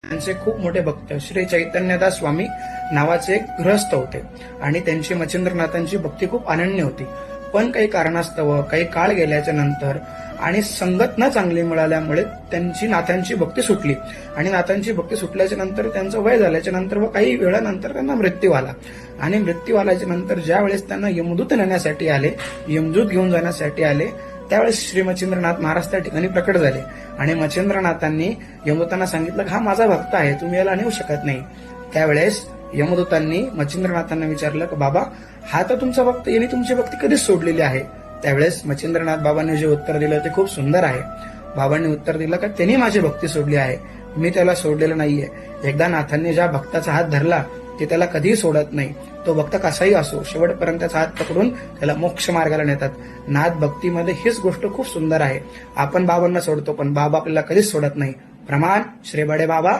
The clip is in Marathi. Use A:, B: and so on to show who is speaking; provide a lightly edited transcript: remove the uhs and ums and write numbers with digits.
A: त्यांचे खूप मोठे भक्त श्री चैतन्यदास स्वामी नावाचे एक गृहस्थ होते आणि त्यांची मच्छिंद्रनाथांची भक्ती खूप अनन्य होती. पण काही कारणास्तव काही काळ गेल्याच्या नंतर आणि संगत न चांगली मिळाल्यामुळे त्यांची नाथांची भक्ती सुटली आणि नाथांची भक्ती सुटल्याच्या नंतर त्यांचं वय झाल्याच्या नंतर व काही वेळानंतर त्यांना मृत्यू आला आणि मृत्यू आल्याच्या नंतर ज्या वेळेस त्यांना यमदूत नेण्यासाठी आले, यमदूत घेऊन जाण्यासाठी आले, त्यावेळेस श्री मच्छिंद्रनाथ महाराज त्या ठिकाणी प्रकट झाले आणि मच्छिंद्रनाथांनी यमदूतांना सांगितलं हा माझा भक्त आहे, तुम्ही याला नेऊ शकत नाही. त्यावेळेस यमदूतांनी मच्छिंद्रनाथांना विचारलं की बाबा हा तर तुमचा भक्त, याने तुमची भक्ती कधीच सोडलेली आहे. त्यावेळेस मच्छिंद्रनाथ बाबांनी जे उत्तर दिलं ते खूप सुंदर आहे. बाबांनी उत्तर दिलं की त्यांनी माझी भक्ती सोडली आहे, मी त्याला सोडलेलं नाहीये. एकदा नाथांनी ज्या भक्ताचा हात धरला ते त्याला कधीही सोडत नाही. तो भक्त कसाही असो, शेवटपर्यंत त्याचा हात पकडून त्याला मोक्ष मार्गाला नेतात. नाथ भक्तीमध्ये हीच गोष्ट खूप सुंदर आहे. आपण बाबांना सोडतो पण बाबा आपल्याला कधीच सोडत नाही. प्रमाण श्री बडे बाबा